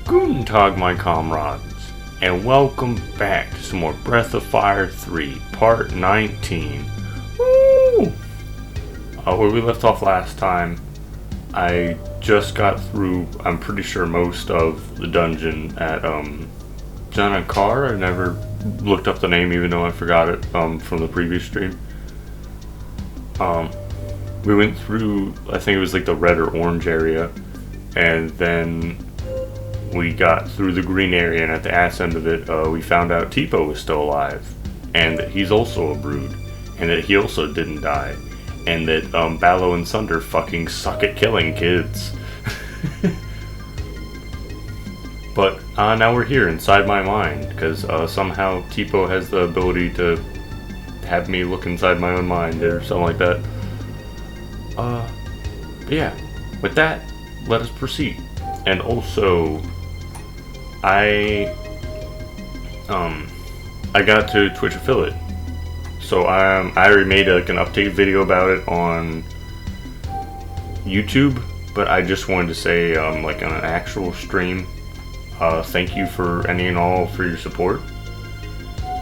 Guten Tag, my comrades, and welcome back to some more Breath of Fire 3, Part 19. Woo! Where we left off last time, I just got through, I'm pretty sure, most of the dungeon at, Janakar. I never looked up the name, even though I forgot it, from the previous stream. We went through, I think it was like the red or orange area, and then we got through the green area, and at the ass end of it, we found out Teepo was still alive, and that he's also a brood, and that he also didn't die, and that Ballo and Sunder fucking suck at killing kids. But now we're here inside my mind, because somehow Teepo has the ability to have me look inside my own mind or something like that. But yeah, with that, let us proceed. And also, I got to Twitch affiliate, so I already made like an update video about it on YouTube, but I just wanted to say like on an actual stream, thank you for any and all for your support,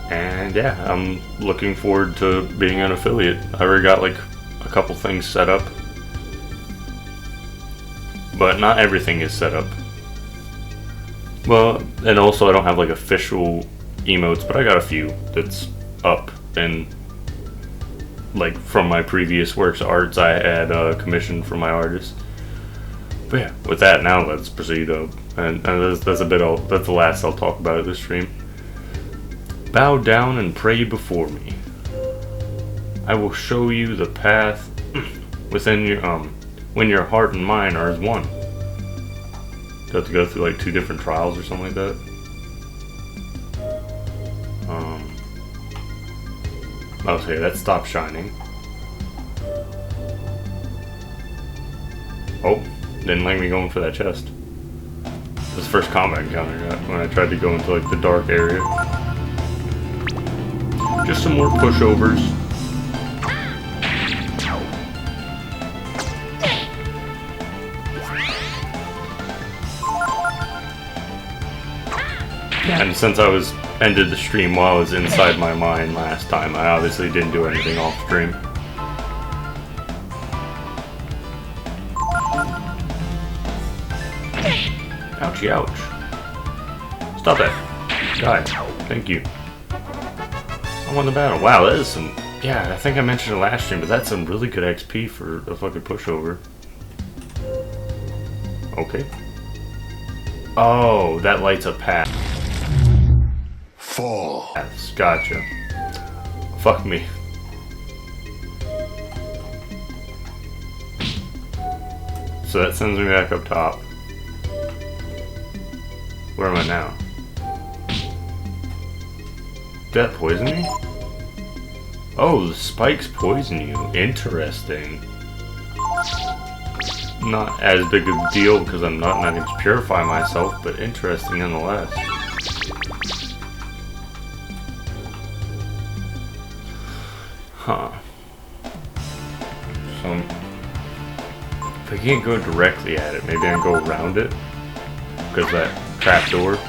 and yeah, I'm looking forward to being an affiliate. I already got like a couple things set up, but not everything is set up. Well, and also I don't have like official emotes, but I got a few that's up, and like from my previous works of arts I had commissioned from my artists. But yeah, with that, now let's proceed up, and that's the last I'll talk about at this stream. Bow down and pray before me. I will show you the path within your when your heart and mind are as one. Do you have to go through like 2 different trials or something like that? Okay, that stopped shining. Oh, didn't like me going for that chest. This is the first combat encounter I got when I tried to go into like the dark area. Just some more pushovers. And since I ended the stream while I was inside my mind last time, I obviously didn't do anything off stream. Ouchie, ouch. Stop that. Die. Thank you. I won the battle. Wow, that is some... Yeah, I think I mentioned it last stream, but that's some really good XP for a fucking pushover. Okay. Oh, that lights a path. Fall. Yes, gotcha. Fuck me. So that sends me back up top. Where am I now? Did that poison me? Oh, the spikes poison you. Interesting. Not as big a deal because I'm not going to purify myself, but interesting nonetheless. Huh. So, if I can't go directly at it, maybe I can go around it? Because that trapdoor.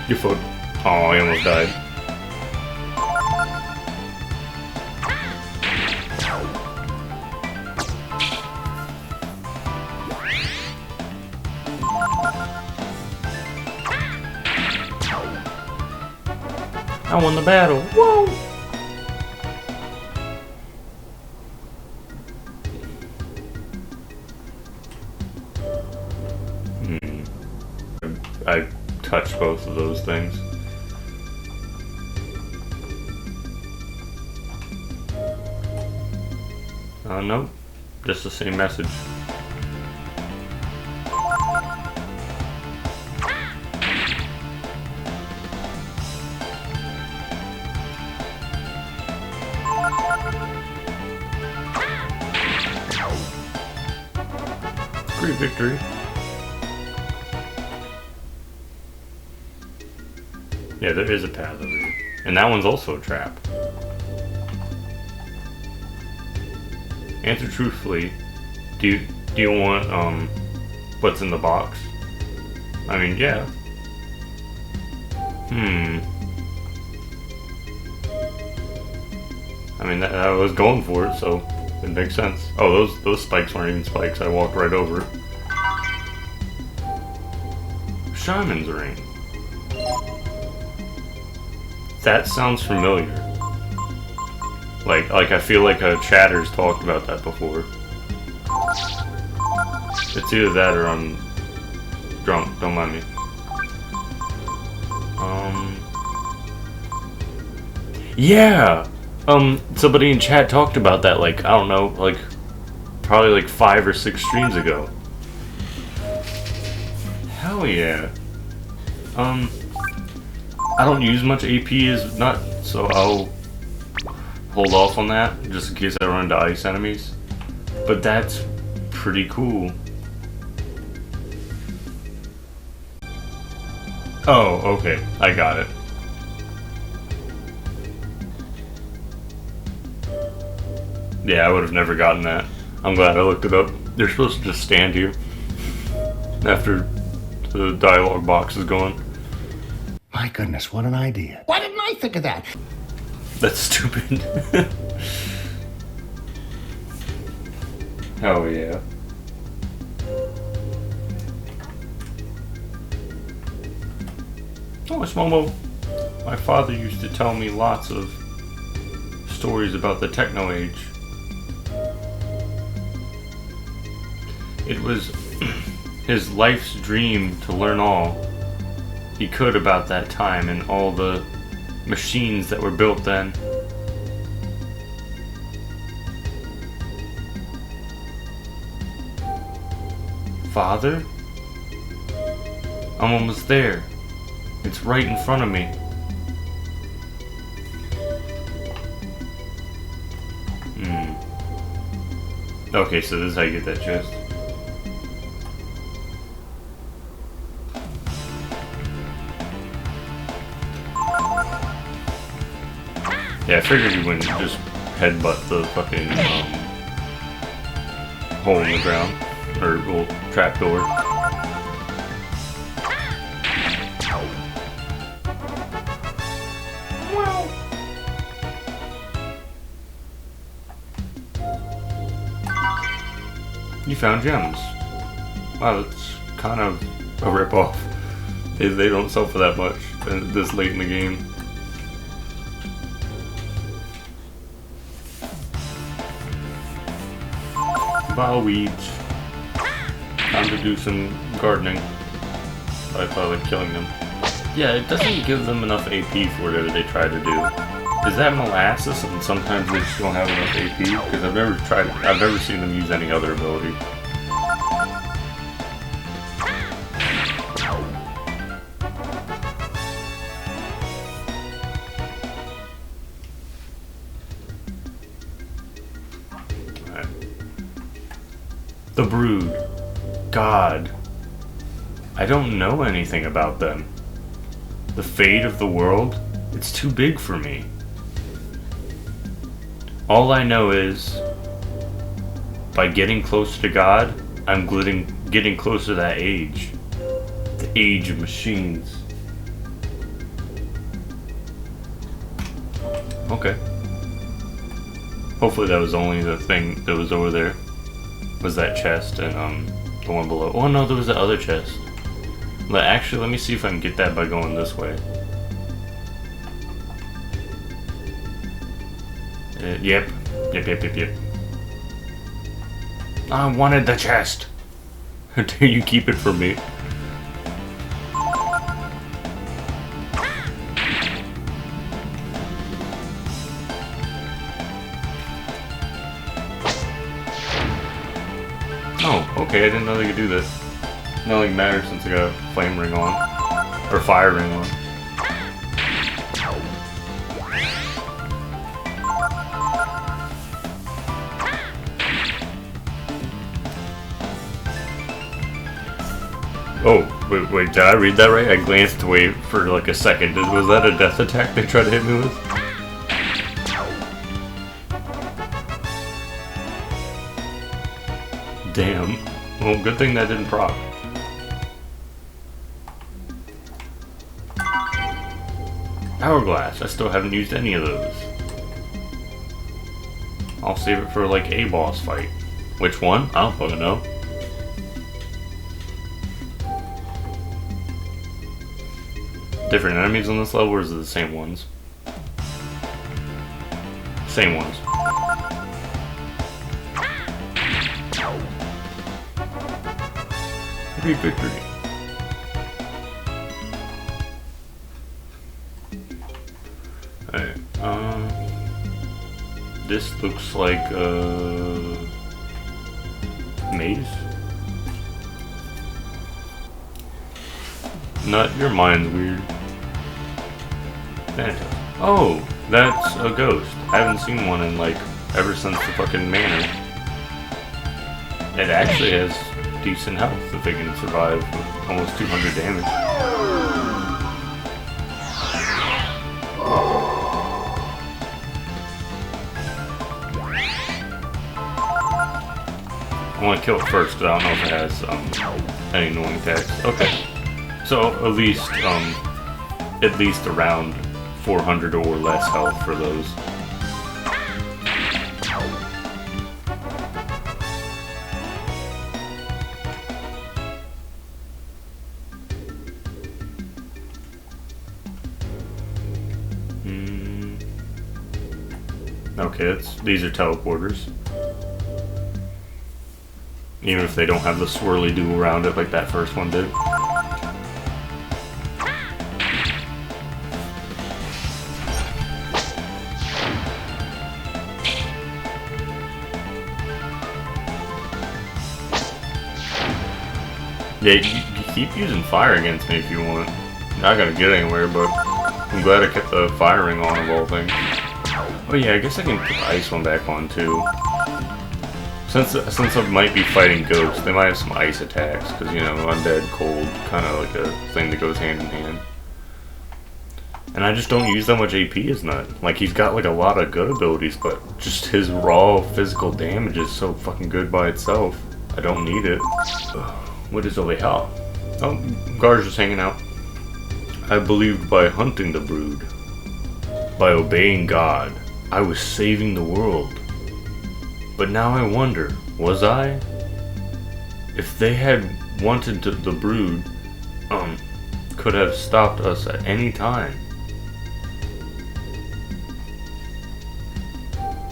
Your foot. Oh, I almost died. I won the battle. Whoa! I touched both of those things. Nope. Just the same message. Great victory. Yeah, there is a path over here. And that one's also a trap. Answer truthfully. Do you want what's in the box? I mean, yeah. I mean, I was going for it, so it makes sense. Oh, those spikes weren't even spikes. I walked right over it. Shaman's ring. That sounds familiar. Like I feel like Chatter's talked about that before. It's either that or I'm drunk. Don't mind me. Yeah. Somebody in chat talked about that. Like, I don't know, like probably like 5 or 6 streams ago. Hell yeah. I don't use much AP as not, so I'll hold off on that just in case I run into ice enemies. But that's pretty cool. Oh, okay, I got it. Yeah, I would have never gotten that. I'm glad I looked it up. They're supposed to just stand here after the dialogue box is gone. My goodness, what an idea. Why didn't I think of that? That's stupid. Oh yeah. Oh, it's Momo. My father used to tell me lots of stories about the Techno Age. It was his life's dream to learn all he could about that time and all the machines that were built then. Father? I'm almost there. It's right in front of me. Okay, so this is how you get that chest. Yeah, I figured you wouldn't just headbutt the fucking hole in the ground. Or little trapdoor. You found gems. Wow, that's kind of a rip-off. They don't sell for that much this late in the game. Bile weeds. Time to do some gardening. I thought like killing them. Yeah, it doesn't give them enough AP for whatever they try to do. Is that molasses and sometimes they just don't have enough AP? Because I've never seen them use any other ability. Alright. The Brood. God. I don't know anything about them. The fate of the world? It's too big for me. All I know is, by getting closer to God, I'm getting closer to that age. The age of machines. Okay. Hopefully that was only the thing that was over there. Was that chest and the one below. Oh no, there was the other chest. Actually, let me see if I can get that by going this way. Yep. I wanted the chest. Do you keep it for me? Oh, okay, I didn't know they could do this. Nothing matters since I got a flame ring on. Or fire ring on. Oh, wait, did I read that right? I glanced away for like a second. Was that a death attack they tried to hit me with? Damn. Well, good thing that didn't proc. Hourglass. I still haven't used any of those. I'll save it for like a boss fight. Which one? I don't fucking know. Different enemies on this level, or is it the same ones? Same ones. Happy victory. Alright, this looks like a maze. Nut, your mind's weird. Fantastic. Oh, that's a ghost. I haven't seen one in like ever since the fucking manor. It actually has decent health if they can survive with almost 200 damage. I want to kill it first because I don't know if it has any annoying attacks. Okay, so at least around 400 or less health for those. Okay, these are teleporters. Even if they don't have the swirly do around it like that first one did. Yeah, you keep using fire against me if you want. Not gonna get anywhere, but I'm glad I kept the firing on of all things. Oh yeah, I guess I can put the ice one back on too. Since I might be fighting ghosts, they might have some ice attacks, because, you know, undead, cold, kind of like a thing that goes hand in hand. And I just don't use that much AP as Nut. Like, he's got like a lot of good abilities, but just his raw physical damage is so fucking good by itself. I don't need it. What is over here? Oh, guards just hanging out. I believed by hunting the brood, by obeying God, I was saving the world. But now I wonder, was I? If they had wanted to, the brood, could have stopped us at any time.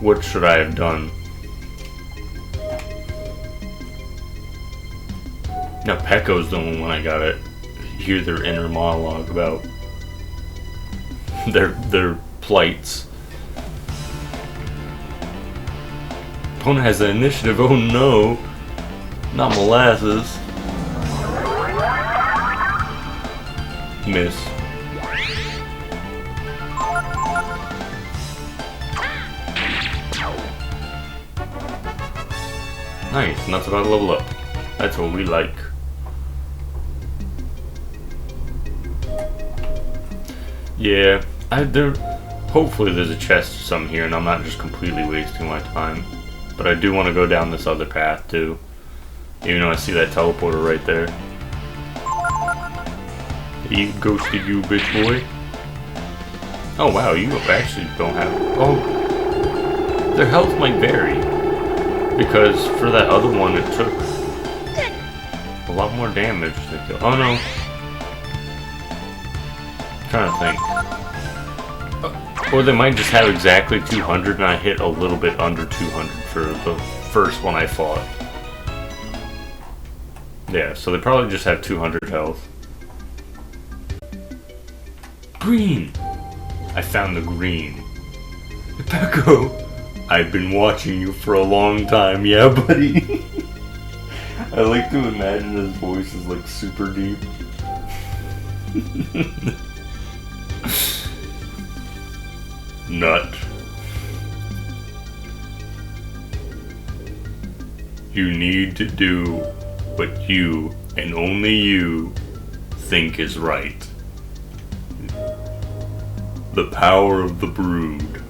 What should I have done? Now Pecco's the one when I got it. Hear their inner monologue about their plights. Opponent has the initiative. Oh no, not molasses. Miss. Nice, Nut's about to level up. That's what we like. Yeah, hopefully there's a chest or something here and I'm not just completely wasting my time. But I do want to go down this other path too. Even though I see that teleporter right there. You ghosted, you bitch boy. Oh wow, you actually don't have... Oh, their health might vary. Because for that other one it took a lot more damage to kill. Oh no. I'm trying to think. Or they might just have exactly 200 and I hit a little bit under 200 for the first one I fought. Yeah, so they probably just have 200 health. Green! I found the green. Pecco! I've been watching you for a long time, yeah buddy? I like to imagine his voice is like super deep. Nut. You need to do what you, and only you, think is right. The power of the brood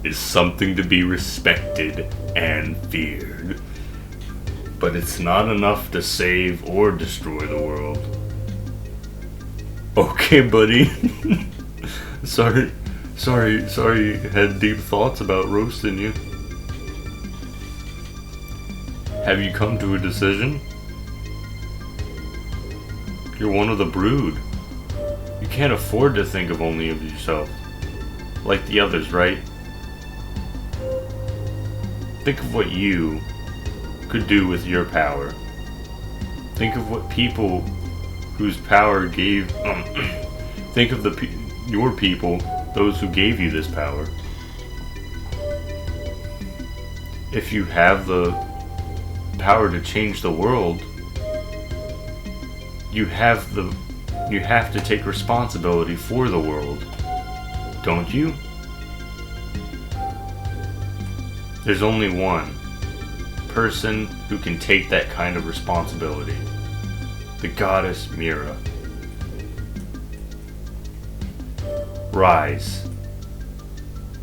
is something to be respected and feared. but it's not enough to save or destroy the world. Okay, buddy. Sorry, had deep thoughts about roasting you. Have you come to a decision? You're one of the brood. You can't afford to think of only of yourself. Like the others, right? Think of what you could do with your power. Think of what people whose power gave... think of your people, those who gave you this power. If you have the power to change the world, you have to take responsibility for the world, don't you? There's only one person who can take that kind of responsibility. The goddess Mira. Rise.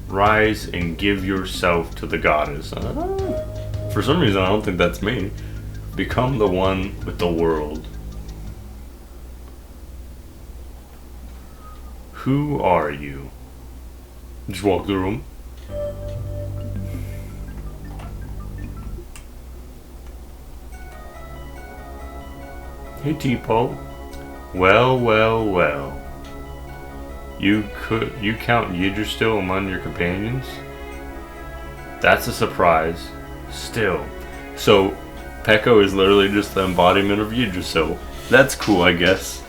Rise and give yourself to the goddess. For some reason, I don't think that's me. Become the one with the world. Who are you? Just walk the room. Hey, T-Pole. Well. You count Yggdrasil among your companions? That's a surprise. Still. So, Peko is literally just the embodiment of Yggdrasil. That's cool, I guess.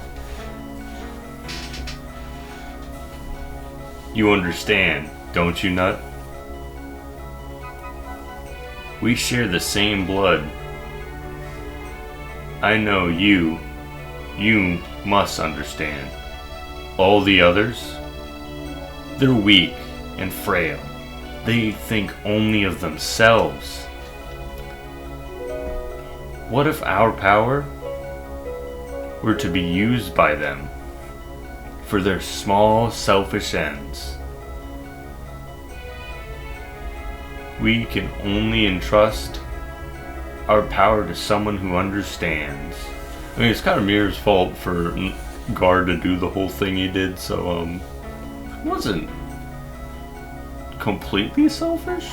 You understand, don't you, Nut? We share the same blood. I know you must understand. All the others, they're weak and frail. They think only of themselves. What if our power were to be used by them for their small, selfish ends? We can only entrust our power to someone who understands. I mean, it's kind of Mira's fault for Guard to do the whole thing he did, so, it wasn't completely selfish.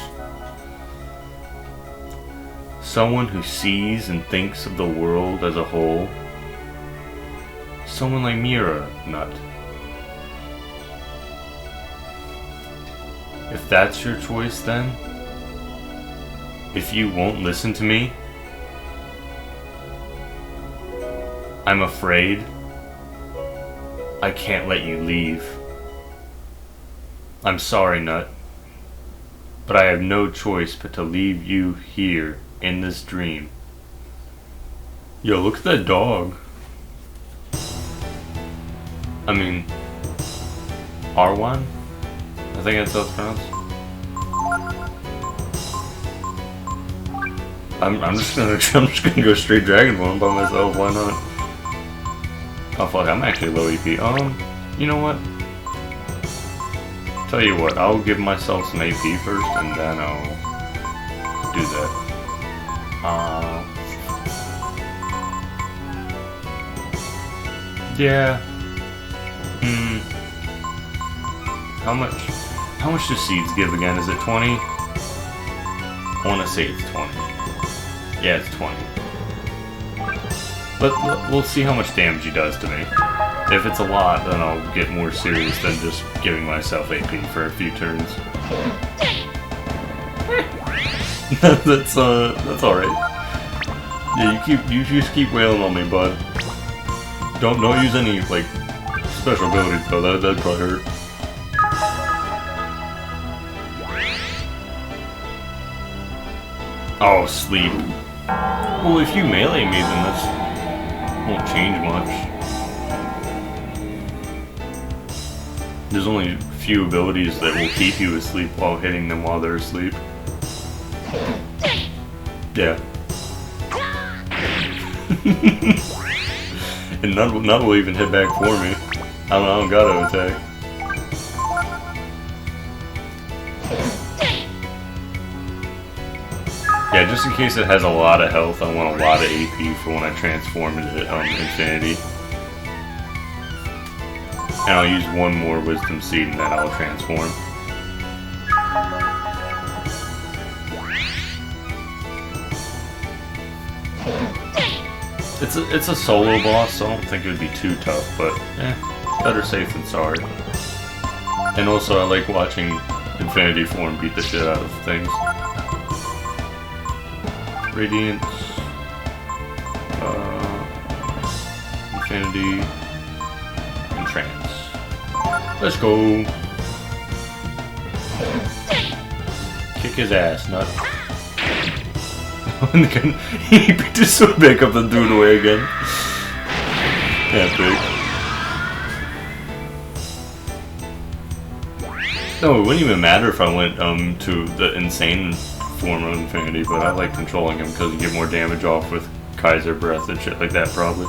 Someone who sees and thinks of the world as a whole. Someone like Mira, Nut. If that's your choice, then, if you won't listen to me, I'm afraid I can't let you leave. I'm sorry, Nut, but I have no choice but to leave you here in this dream. Yo, look at that dog. I mean, Arwan? I think that's how it's pronounced. I'm just gonna go straight Dragonborn by myself. Why not? Oh fuck, I'm actually low EP. You know what? Tell you what, I'll give myself some AP first, and then I'll do that. Yeah. How much do seeds give again? Is it 20? I want to say it's 20. Yeah, it's 20. But we'll see how much damage he does to me. If it's a lot, then I'll get more serious than just giving myself AP for a few turns. That's alright. Yeah, you just keep wailing on me, bud. Don't use any like special abilities though. That'd probably hurt. Oh, sleep. Well, if you melee me, then that won't change much. There's only a few abilities that will keep you asleep while hitting them while they're asleep. Yeah. And none will even hit back for me. I don't gotta attack. Yeah, just in case it has a lot of health, I want a lot of AP for when I transform into Infinity. And I'll use one more Wisdom Seed and then I'll transform. It's a solo boss, so I don't think it would be too tough, but better safe than sorry. And also I like watching Infinity Form beat the shit out of things. Radiance, Infinity, and Trance. Let's go. Kick his ass, nut. He picked his sword back up and threw it away again. Epic. No, it wouldn't even matter if I went to the insane form of Infinity, but I like controlling him because you get more damage off with Kaiser Breath and shit like that, probably.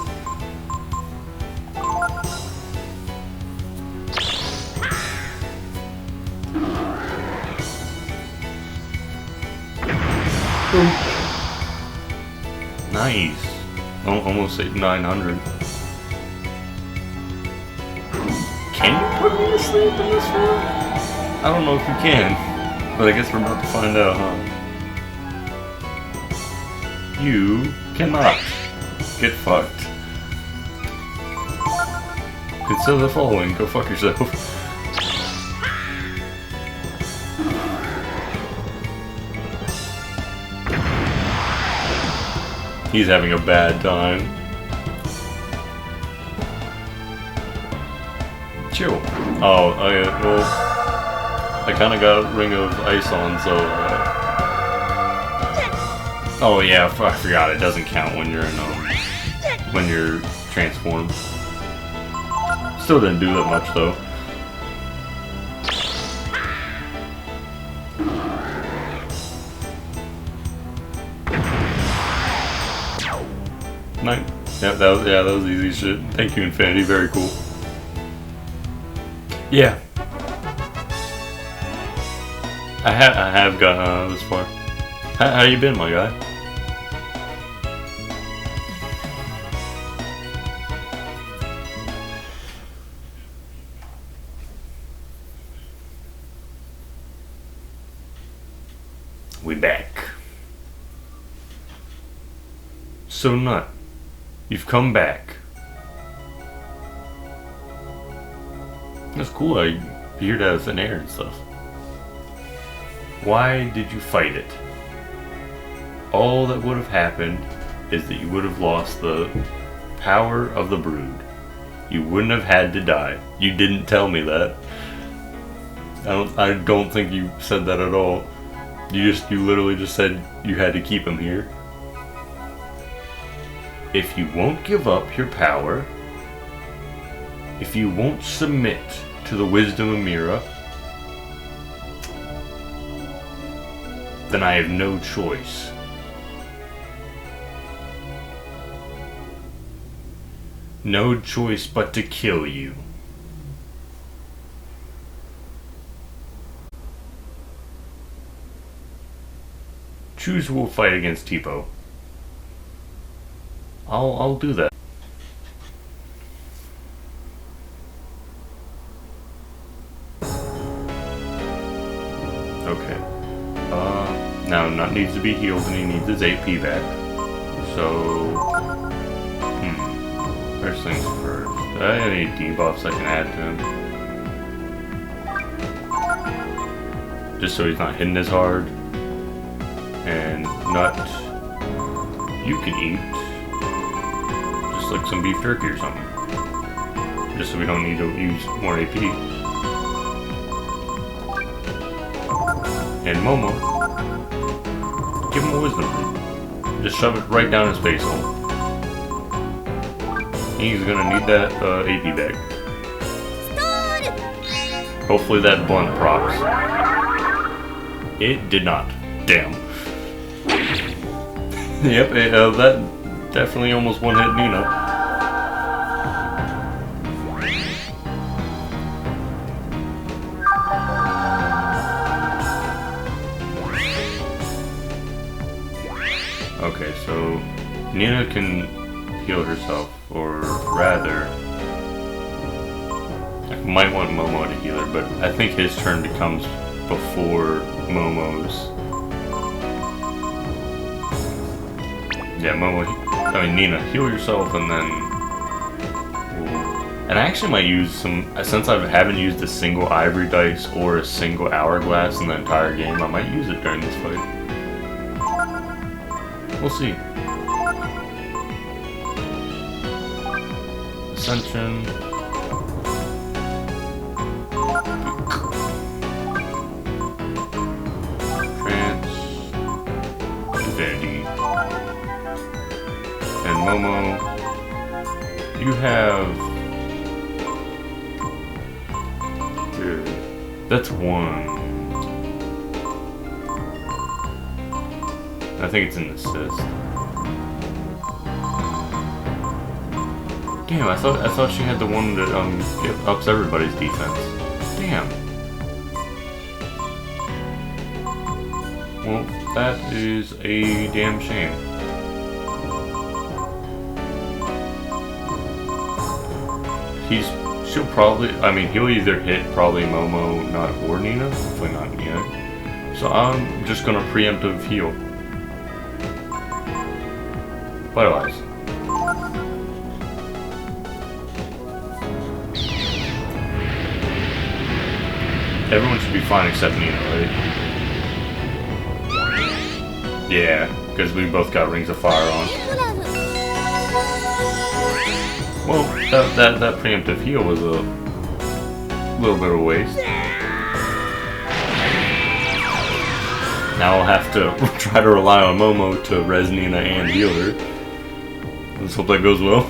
Nice. Almost 900. Can you put me to sleep in this one? I don't know if you can, but I guess we're about to find out, huh? You cannot get fucked. Consider the following. Go fuck yourself. He's having a bad time. Chill. Oh, well, I kind of got Ring of Ice on, so. Oh yeah, I forgot it doesn't count when you're in when you're transformed. Still didn't do that much though. Yeah, that was easy shit. Thank you, Infinity. Very cool. Yeah. I have got this far. How you been, my guy? We back. So Nut, you've come back. That's cool. I appeared out of thin air and stuff. Why did you fight it? All that would have happened is that you would have lost the power of the brood. You wouldn't have had to die. You didn't tell me that. I don't think you said that at all. You literally just said you had to keep him here. If you won't give up your power, if you won't submit to the wisdom of Mira, then I have no choice. No choice but to kill you. Choose who will fight against Tipo. I'll do that. Okay. Now Nut needs to be healed and he needs his AP back. So, first things first. I have any debuffs I can add to him. Just so he's not hitting as hard. And Nut, you can eat. Just like some beef jerky or something. Just so we don't need to use more AP. And Momo, give him a wisdom. Just shove it right down his face hole. He's gonna need that AP back. Hopefully that blunt procs. It did not. Damn. Yep, that definitely almost one-hit Nina. Okay, so Nina can heal herself, or rather, I might want Momo to heal her, but I think his turn becomes before Momo's. Yeah, Nina, heal yourself and then... And I actually might use some, since I haven't used a single Ivory Dice or a single Hourglass in the entire game, I might use it during this fight. We'll see. Ascension. Trance. Divinity. And Momo, you have... That's one. I think it's an assist. Damn, I thought she had the one that ups everybody's defense. Damn. Well, that is a damn shame. She'll probably, he'll either hit probably Momo, not or Nina, hopefully not Nina. So I'm just gonna preemptive heal. Vitalize. Everyone should be fine except Nina, right? Yeah, because we both got Rings of Fire on. Well, that preemptive heal was a little bit of a waste. Now I'll have to try to rely on Momo to res Nina and heal her. Let's hope that goes well.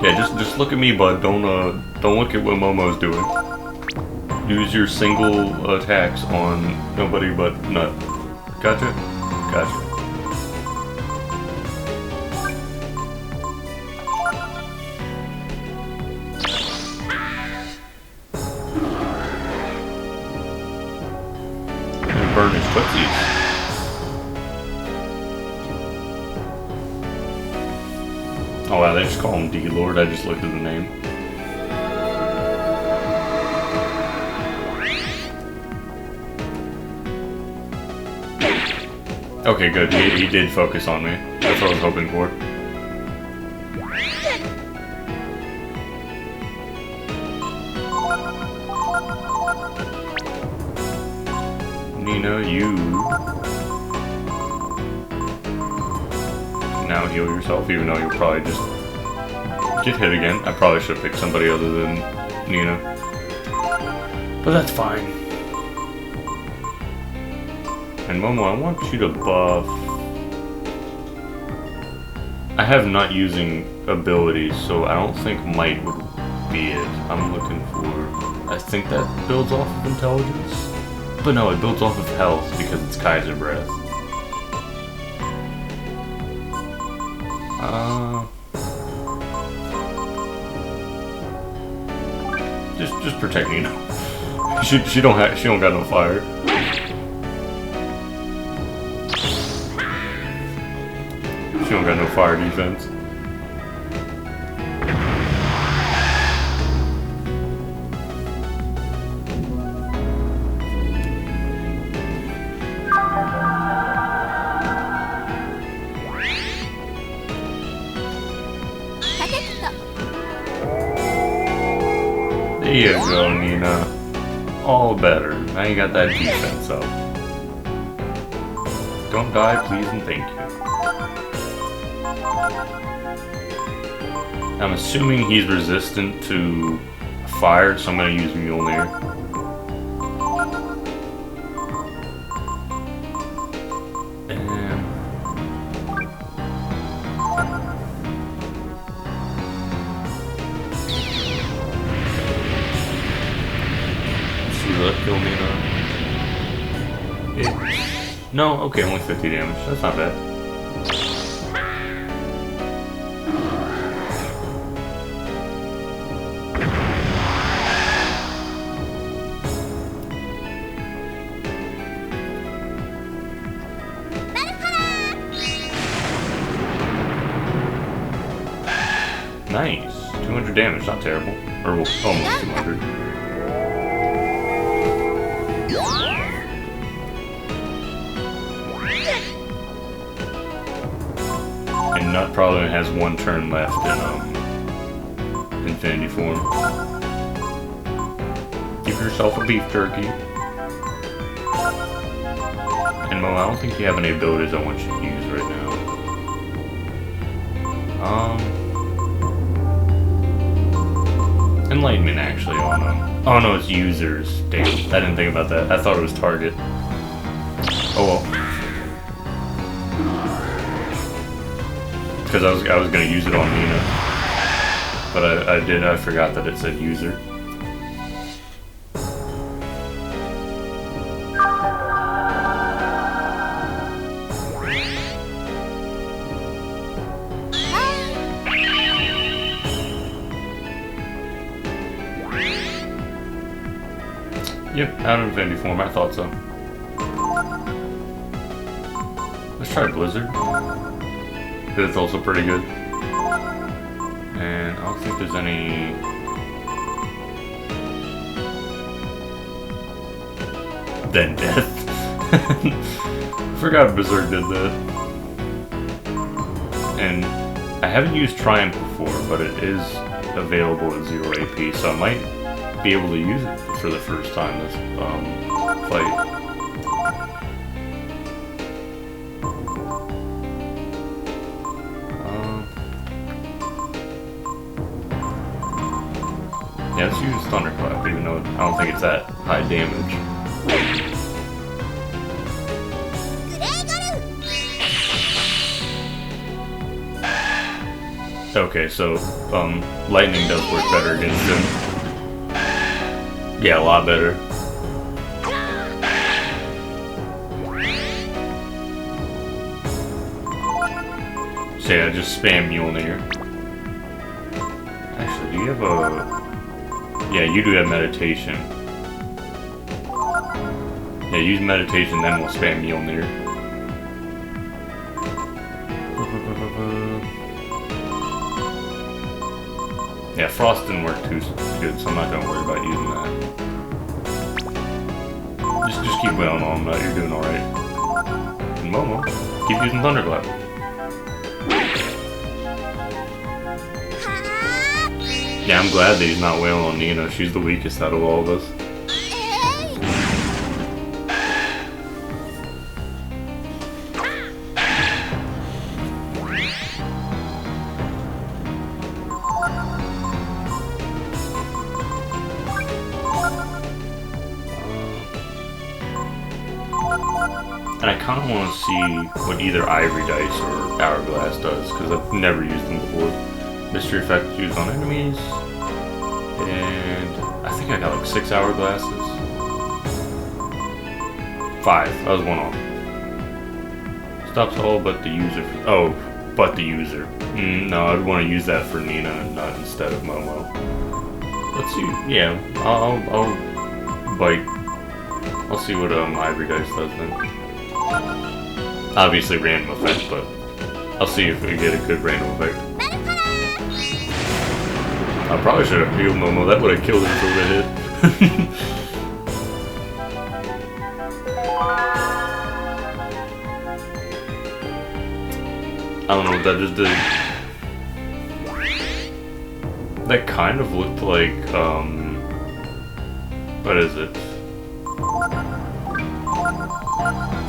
Yeah, just look at me, bud. Don't look at what Momo's doing. Use your single attacks on nobody but Nut. Gotcha? Gotcha. Burn his footsies. Oh wow, they just call him D-Lord. I just looked at the name. Okay, good. He did focus on me. That's what I was hoping for. Nina, you now heal yourself, even though you'll probably just get hit again. I probably should have picked somebody other than Nina, but that's fine. And Momo, I want you to buff. I have not using abilities, so I don't think Might would be it. I'm looking for... I think that builds off of Intelligence. But no, it builds off of health because it's Kaiser Breath. Just protect Nina. She don't got no fire. She don't got no fire defense. There you go, Nina. All better. Now you got that defense up. Don't die, please, and thank you. I'm assuming he's resistant to fire, so I'm going to use Mjolnir. Kill me now. No, okay, only 50 damage. That's not bad. Nice. 200 damage, not terrible. Or almost 200. And Nut probably only has one turn left in Infinity form. Give yourself a beef jerky. And Mo, I don't think you have any abilities I want you to use right now. Enlightenment actually, oh no. Oh no, it's users. Damn, I didn't think about that. I thought it was target. Oh well. Because I was gonna use it on Nina. But I forgot that it said user. Yep, out of Infinity form, I thought so. Let's try Blizzard. It's also pretty good. And I don't think there's any... Then Death. Forgot Berserk did that. And I haven't used Triumph before, but it is available at 0 AP, so I might be able to use it for the first time this fight. Yeah, let's use Thunderclap, even though I don't think it's that high damage. Okay, so Lightning does work better against him. Yeah, a lot better. So yeah, just spam Mjolnir. Actually, do you have a... Yeah, you do have meditation. Yeah, use meditation, then we'll spam Mjolnir. Yeah, Frost didn't work too good, so I'm not gonna worry about using that. Just keep wailing on that, you're doing alright. And Momo, keep using Thunderclap. Yeah, I'm glad that he's not wailing on Nina, she's the weakest out of all of us. And I kind of want to see what either Ivory Dice or Hourglass does, because I've never used them before. Mystery Effect used on enemies, and I think I got like 6 Hourglasses. 5, that was one off. Stops all but the user. Oh, but the user. No, I'd want to use that for Nina and not instead of Momo. Let's see, yeah, I'll bite. I'll see what Ivory Dice does then. Obviously random effect, but I'll see if we get a good random effect. I probably should have healed Momo, that would have killed him for a hit. I don't know what that just did. That kind of looked like, what is it?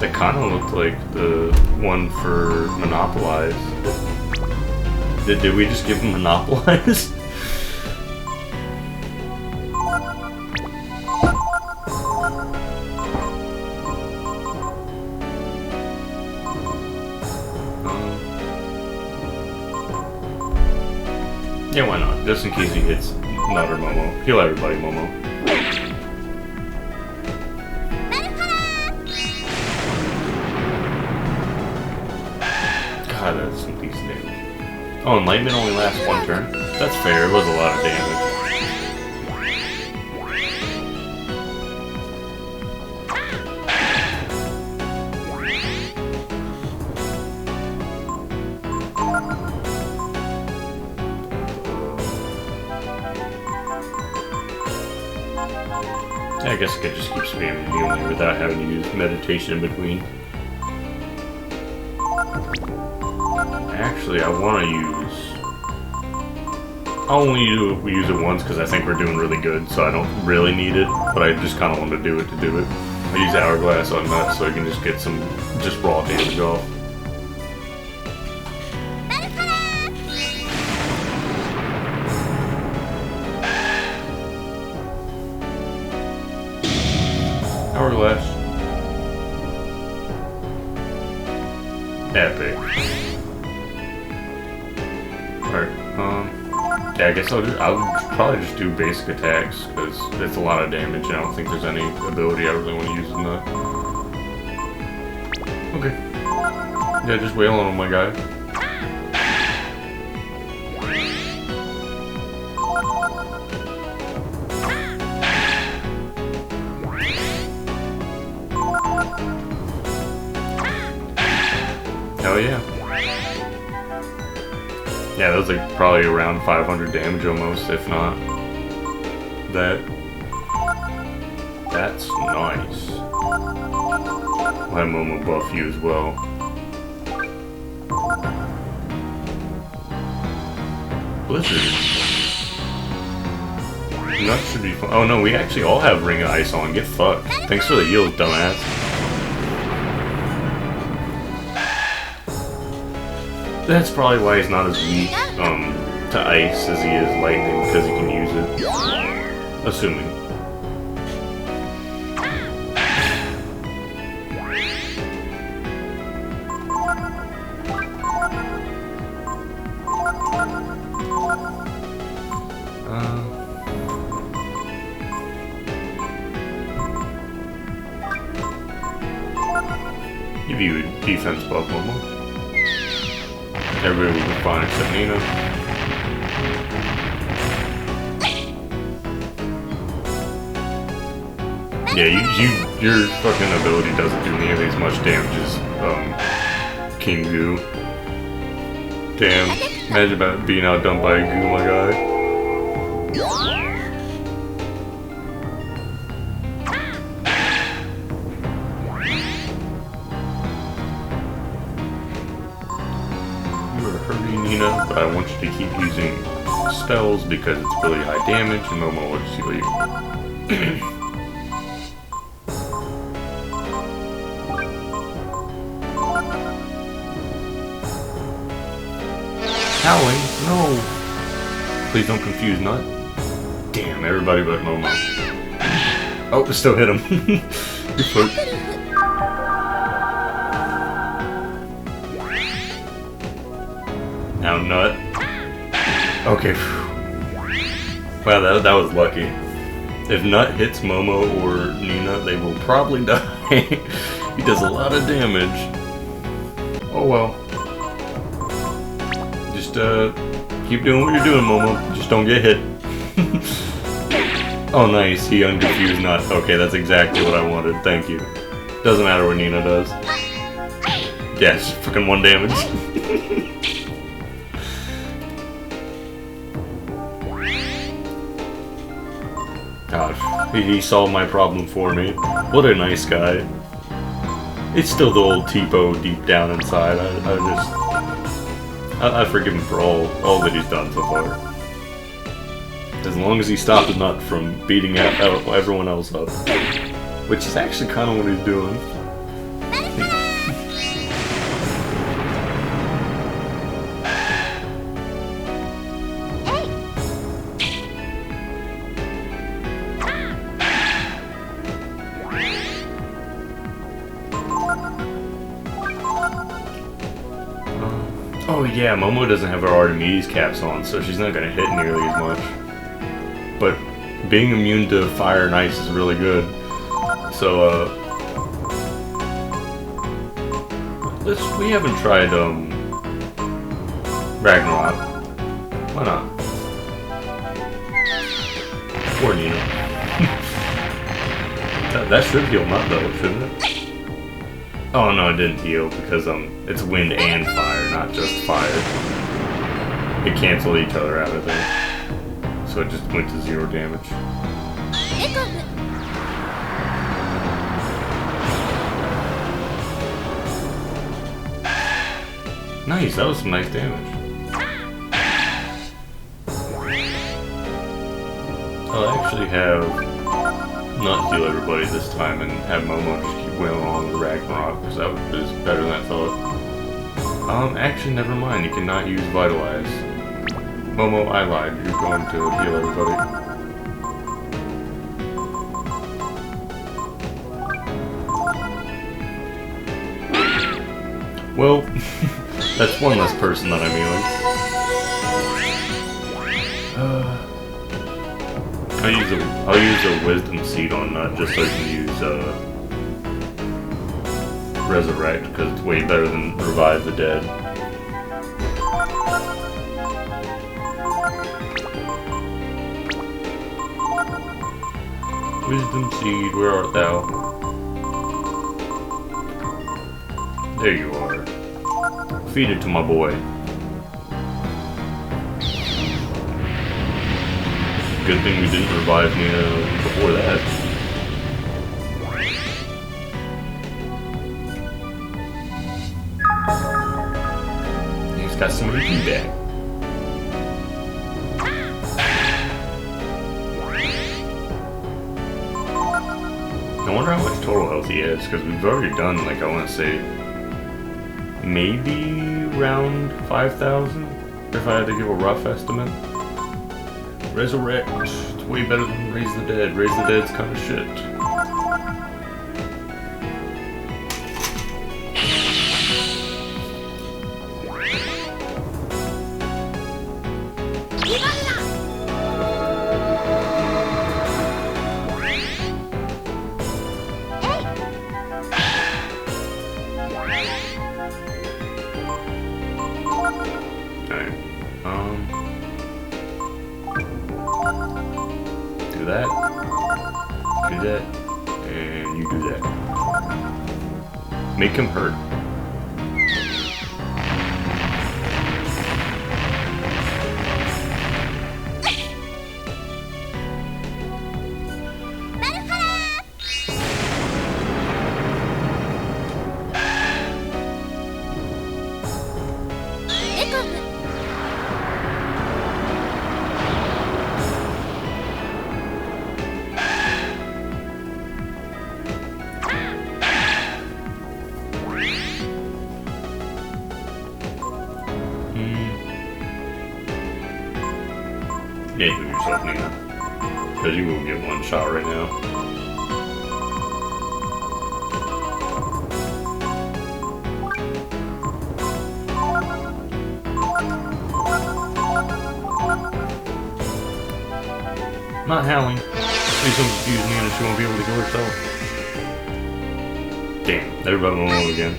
That kind of looked like the one for Monopolize. Did we just give him Monopolize? Yeah, why not? Just in case he hits Nut or Momo. Heal everybody, Momo. God, that's some decent damage. Oh, Enlightenment only lasts 1 turn? That's fair, it was a lot of damage. I guess I could just keep spamming healing without having to use meditation in between. Actually, I want to use... I'll only use it once because I think we're doing really good, so I don't really need it, but I just kind of want to do it to do it. I use Hourglass on Nut so I can just get some just raw damage off. Hourglass. Epic. Alright, yeah, I guess I'll probably just do basic attacks, because it's a lot of damage, and I don't think there's any ability I really want to use in that. Okay. Yeah, just wail on my guy. Hell yeah. Yeah, that was like probably around 500 damage almost, if not. That's nice. I'll have Momo buff you as well. Blizzard. That should be fun. Oh no, we actually all have Ring of Ice on. Get fucked. Thanks for the heals, dumbass. That's probably why he's not as weak to ice as he is lightning, because he can use it. Assuming. Give you a defense buff, Momo. Everybody will be fine except Nina. Yeah, your fucking ability doesn't do nearly as much damage as King Goo. Damn, imagine about being outdone by a Goo, my guy. But I want you to keep using spells because it's really high damage and Momo will just heal you. Howling? No! Please don't confuse Nut. Damn, everybody but Momo. Oh, still hit him. You're fucked. Now Nut. Okay. Wow, that was lucky. If Nut hits Momo or Nina, they will probably die. He does a lot of damage. Oh well. Just keep doing what you're doing, Momo. Just don't get hit. Oh nice, he unconfused Nut. Okay, that's exactly what I wanted. Thank you. Doesn't matter what Nina does. Yeah, it's freaking 1 damage. Gosh, he solved my problem for me. What a nice guy. It's still the old Tipo deep down inside. I forgive him for all that he's done so far. As long as he stopped Nut from beating everyone else up. Which is actually kind of what he's doing. Oh yeah, Momo doesn't have her Archimedes caps on, so she's not gonna hit nearly as much. But being immune to fire and ice is really good. So we haven't tried Ragnarok. Why not? Or Nina. that should heal Nut though, shouldn't it? Oh no, it didn't heal because it's wind and fire, not just fire. It canceled each other out, I think. So it just went to 0 damage. Nice, that was some nice damage. I'll actually have not heal everybody this time and have Momo just keep wailing on the Ragnarok, because that was better than I thought. Actually, never mind, you cannot use Vitalize. Momo, I lied, you're going to heal everybody. Well, that's one less person that I'm healing. I'll use a Wisdom Seed on Nut just so I can use Resurrect, because it's way better than Revive the Dead. Wisdom Seed, where art thou? There you are. Feed it to my boy. Good thing we didn't revive Nina before that. He's got some HP back. I wonder how much total health he has, because we've already done, like, I want to say, maybe around 5,000, if I had to give a rough estimate. Resurrect, it's way better than Raise the Dead. Raise the Dead's kind of shit. Do that, and you do that. Make him hurt. Yeah, heal yourself, Nina. Because you will get one shot right now. Not howling. Please don't confuse Nina, she won't be able to kill herself. Damn, everybody went low again.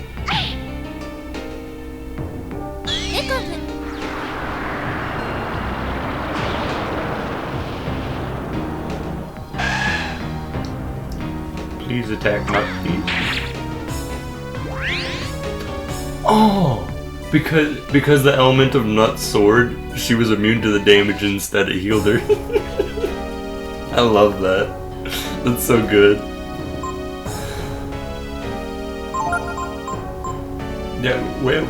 Please attack Nut. Oh! Because the element of Nut's sword, she was immune to the damage and instead it healed her. I love that. That's so good. Yeah, well,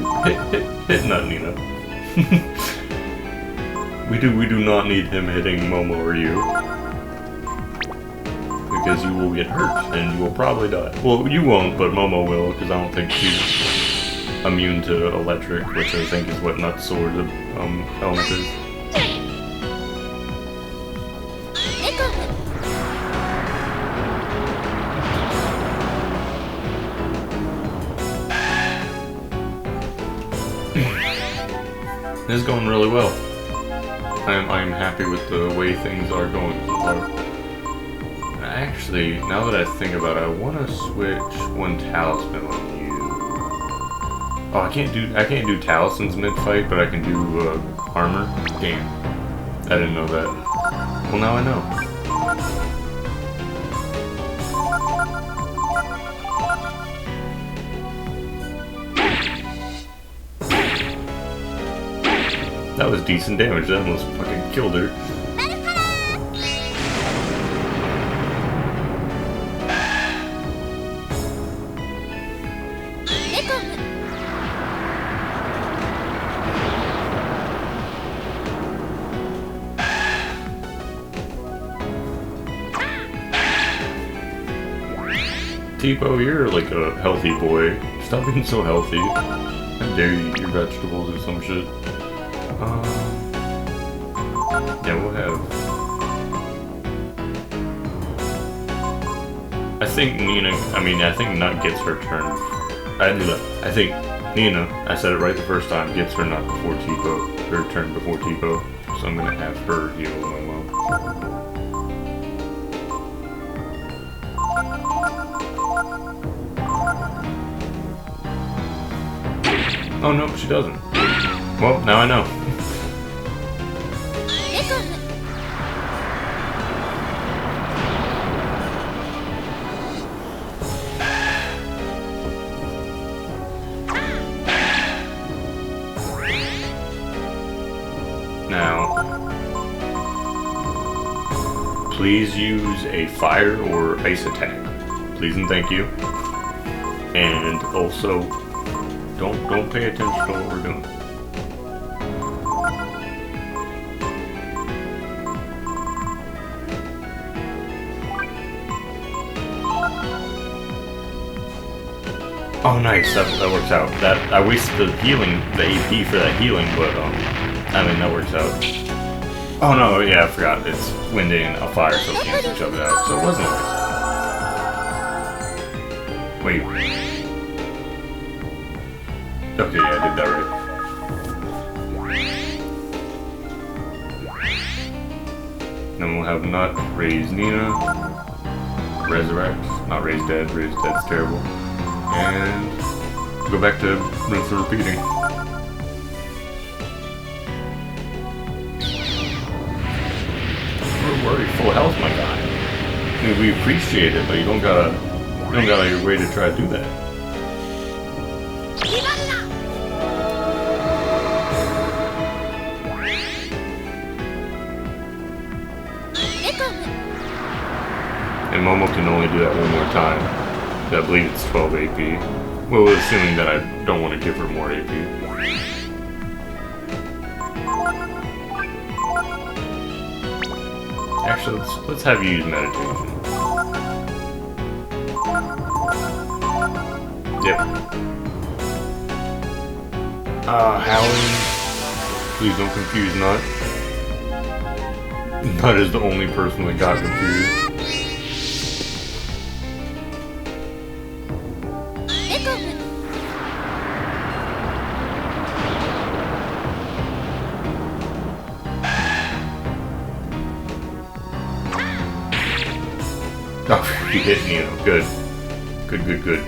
hit Nut, Nina. we do not need him hitting Momo or you. Because you will get hurt, and you will probably die. Well, you won't, but Momo will, because I don't think she's immune to electric, which I think is what Nut's sword element is. This is going really well. I am happy with the way things are going so far. Actually, now that I think about it, I want to switch one talisman on you. Oh, I can't do talismans mid-fight, but I can do armor. Damn, I didn't know that. Well, now I know. That was decent damage. That almost fucking killed her. Tipo, you're like a healthy boy. Stop being so healthy. How dare you eat your vegetables or some shit. Yeah, we'll have... I think Nut gets her turn. I think Nina, I said it right the first time, gets her Nut before Tipo. Her turn before Tipo. So I'm gonna have her heal Momo. Oh no, she doesn't. Well, now I know. Now, please use a fire or ice attack. Please and thank you. And also, don't pay attention to what we're doing. Oh, nice. That works out. That I wasted the healing, the AP for that healing, but I mean that works out. Oh no, yeah, I forgot. It's wind and a fire, so it cancels each other out. So it wasn't nice. Wait. Okay, yeah, I did that right. Then we'll have Nut, raise Nina, resurrect, not raise dead's terrible, and go back to rinse and repeating. We're already full health, my guy. I mean, we appreciate it, but you don't gotta your way to try to do that. And Momo can only do that one more time. I believe it's 12 AP. Well, assuming that I don't want to give her more AP. Actually, let's have you use meditation. Yep. Howling. Please don't confuse Nut. Nut is the only person that got confused. Oh, he hit me. Good. Good.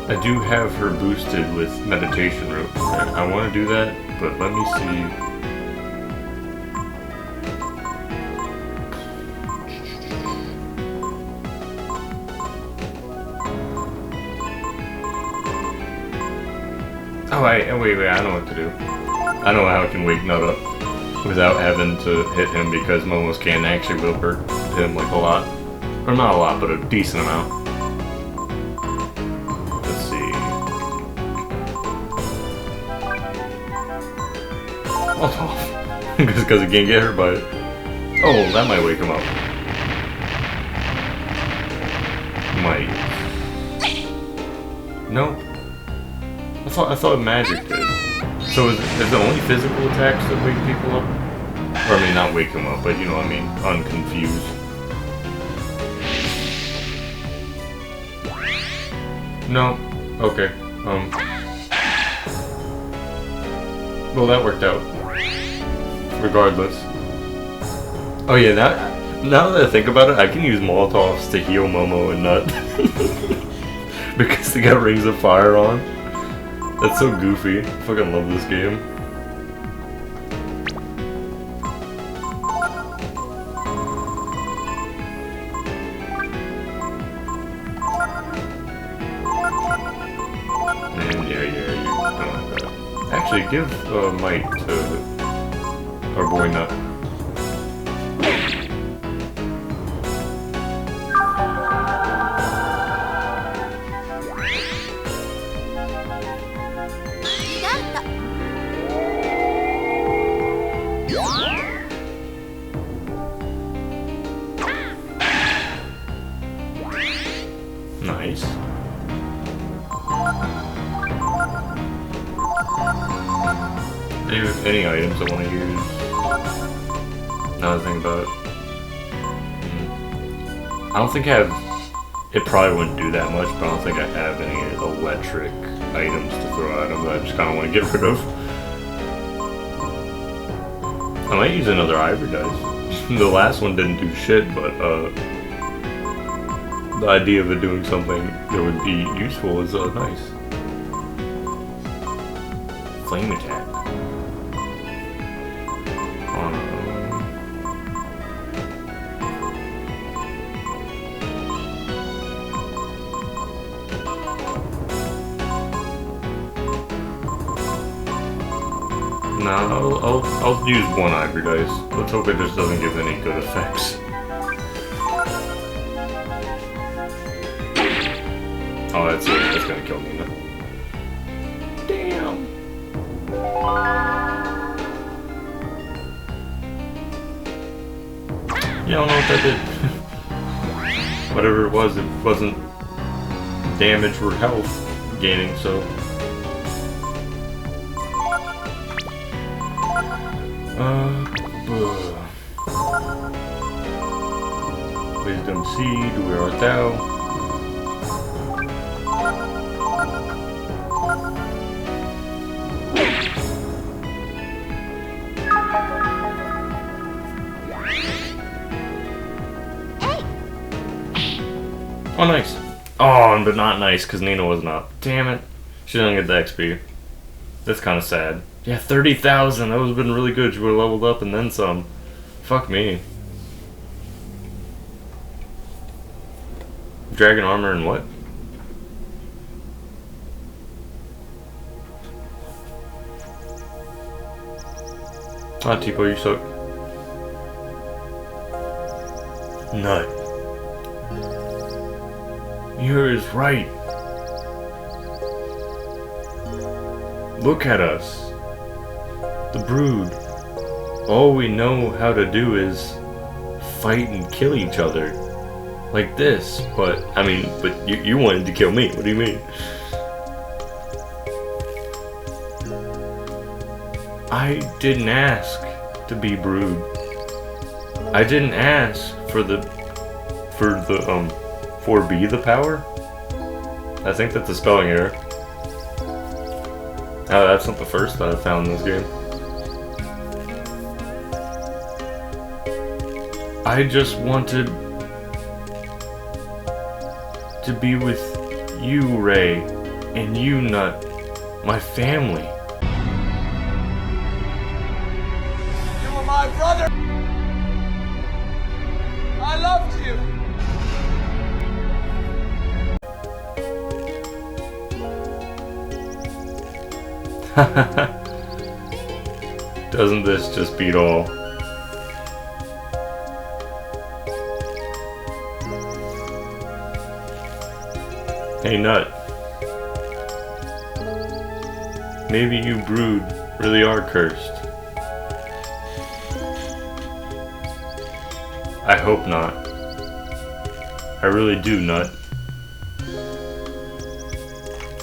I do have her boosted with meditation rope. I want to do that, but let me see. Oh, wait, I know what to do. I know how I can wake Nut up without having to hit him because Momo's can actually will hurt him like a lot. Or not a lot, but a decent amount. Let's see. Oh, because he can't get hurt by it. Oh, that might wake him up. Might. Nope. I thought magic did. So is it only physical attacks that wake people up? Or I mean, not wake them up, but you know what I mean? Unconfused. No. Okay. Well, that worked out. Regardless. Oh yeah, now that I think about it, I can use Molotovs to heal Momo and Nut. Because they got Rings of Fire on. That's so goofy. I fucking love this game. And yeah, you don't like that. Actually, give Might to our boy Nut. there any items I want to use? Now that I think about it. I don't think I have... It probably wouldn't do that much, but I don't think I have any electric items to throw at him that I just kind of want to get rid of. I might use another ivory dice. The last one didn't do shit, but the idea of it doing something that would be useful is nice. Flame attack. Nah, I'll use one ivory dice. Let's hope it just doesn't give any good effects. Oh, that's it. That's gonna kill me now. Damn. Yeah, I don't know what that did. Whatever it wasn't damage or health gaining, so. Wisdom seed, where art thou? Oh, nice. Oh, but not nice because Nina wasn't up. Damn it. She didn't get the XP. That's kind of sad. Yeah, 30,000. That would have been really good. She would have leveled up and then some. Fuck me. Dragon armor and what? Ah, Tipo, you suck. Nut. You're right. Look at us. The Brood. All we know how to do is fight and kill each other. Like this, but, I mean, but you wanted to kill me. What do you mean? I didn't ask to be Brood. I didn't ask for the 4B the power? I think that's a spelling error. Oh, that's not the first that I found in this game. I just wanted to be with you, Ray, and you, Nut, my family. You were my brother! I loved you! Doesn't this just beat all? Hey, Nut. Maybe you Brood really are cursed. I hope not. I really do, Nut.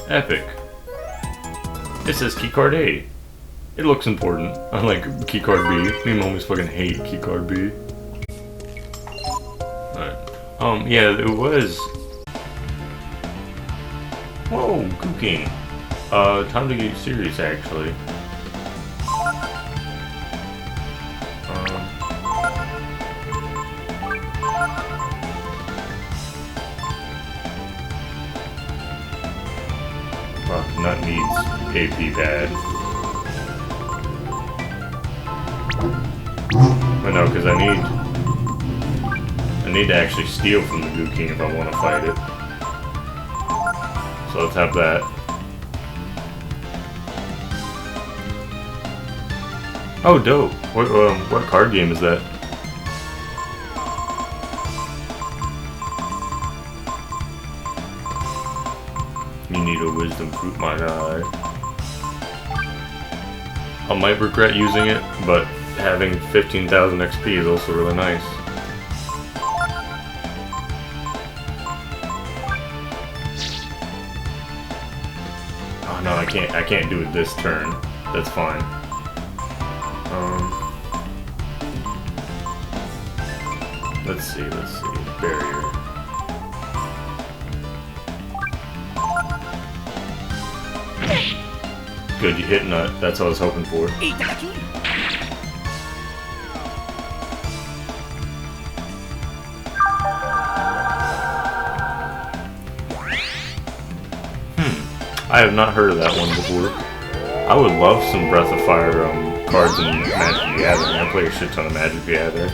Epic. It says keycard A. It looks important, unlike keycard B. Me always fucking hate keycard B. Alright. Yeah, it was. Whoa, Goo King. Time to get serious, actually. Fuck, Nut needs AP bad. But no, because I need to actually steal from the Goo King if I want to fight it. So let's have that. Oh, dope. What card game is that? You need a wisdom fruit, my guy. I might regret using it, but having 15,000 XP is also really nice. Oh no, I can't do it this turn. That's fine. Let's see. Barrier. Good, you hit nut. That's what I was hoping for. I have not heard of that one before. I would love some Breath of Fire cards in Magic the Gathering. I play a shit ton of Magic the Gathering.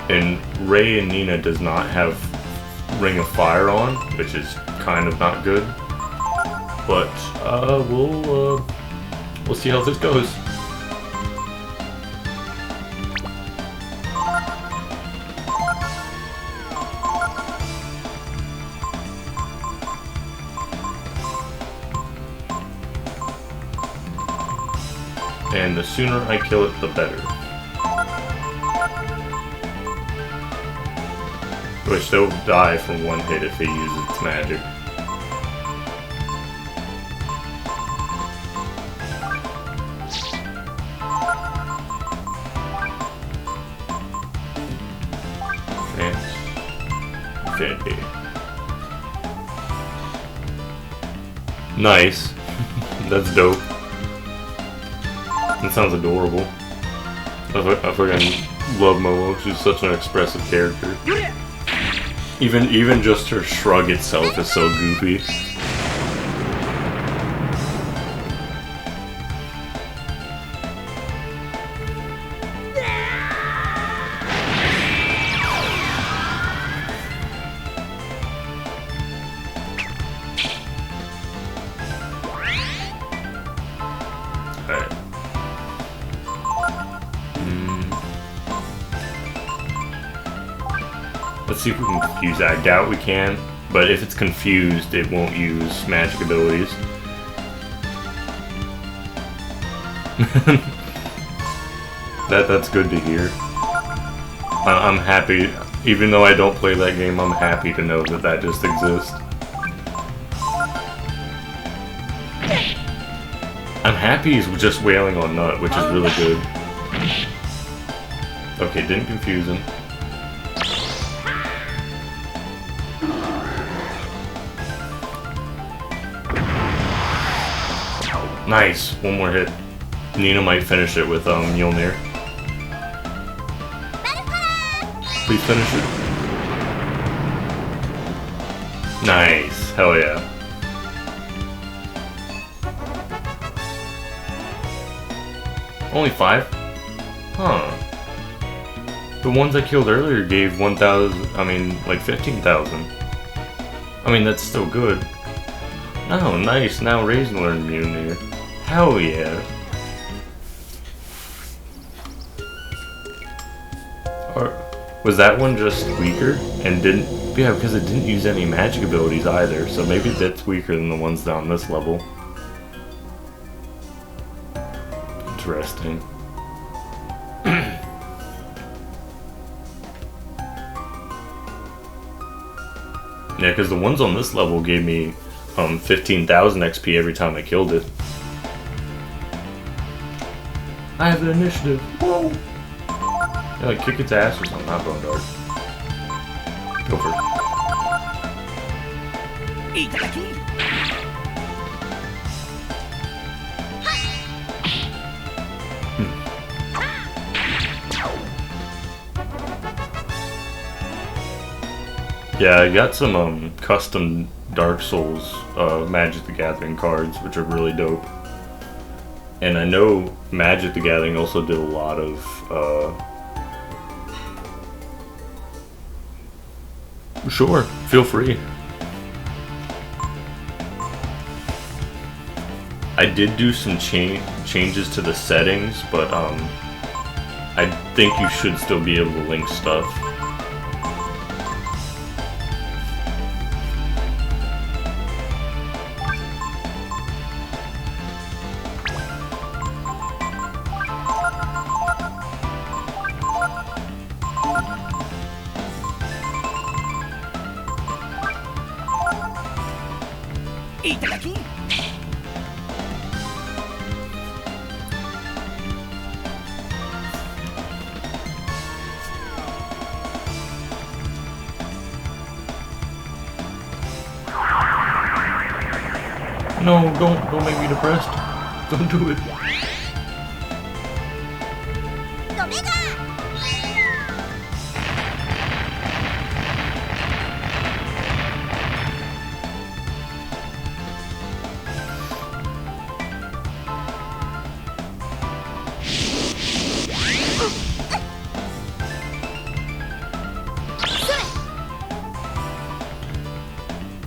And Ray and Nina does not have Ring of Fire on, which is kind of not good. But we'll see how this goes. And the sooner I kill it, the better. Which they'll die from one hit if they use its magic. Okay. Nice. That's dope. That sounds adorable. I fucking love Momo. She's such an expressive character. Even just her shrug itself is so goofy. Alright. Let's see if we can confuse that. I doubt we can, but if it's confused, it won't use magic abilities. That's good to hear. I'm happy, even though I don't play that game, I'm happy to know that that just exists. I'm happy he's just wailing on Nut, which is really good. Okay, didn't confuse him. Nice, one more hit. Nina might finish it with Mjolnir. Please finish it. Nice, hell yeah. Only 5? Huh. The ones I killed earlier gave 1,000, like 15,000. I mean, that's still good. Oh, nice, now Raisin learned Mjolnir. Hell yeah. Or was that one just weaker and didn't... Yeah, because it didn't use any magic abilities either, so maybe that's weaker than the ones down this level. Interesting. Yeah, because the ones on this level gave me 15,000 XP every time I killed it. I have the initiative. Whoa! Yeah, like kick its ass or something, not Bone Dart. Go for it. Yeah, I got some custom Dark Souls Magic the Gathering cards, which are really dope. And I know Magic the Gathering also did a lot of sure, feel free. I did do some changes to the settings, but I think you should still be able to link stuff. No, don't make me depressed. Don't do it.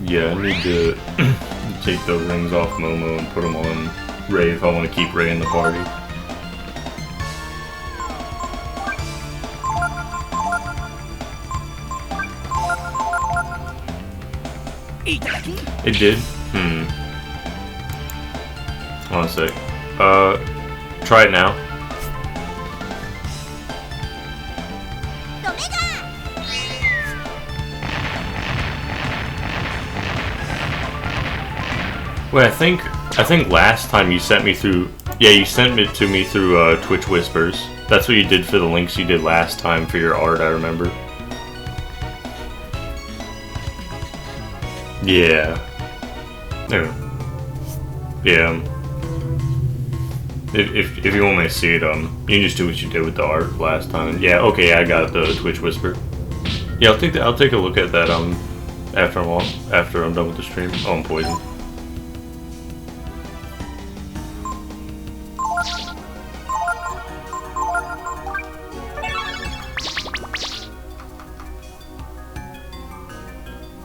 Yeah, I need to take the rings off Momo and put them on Ray if I want to keep Ray in the party. It did? Hold on a sec. Try it now. Wait, I think last time you sent me through. Yeah, you sent it to me through Twitch Whispers. That's what you did for the links you did last time for your art. I remember. Yeah. There. Yeah. If you want me to see it, you can just do what you did with the art last time. Yeah. Okay. I got the Twitch Whisper. Yeah, I'll take a look at that after I'm done with the stream. Oh, I'm poisoned.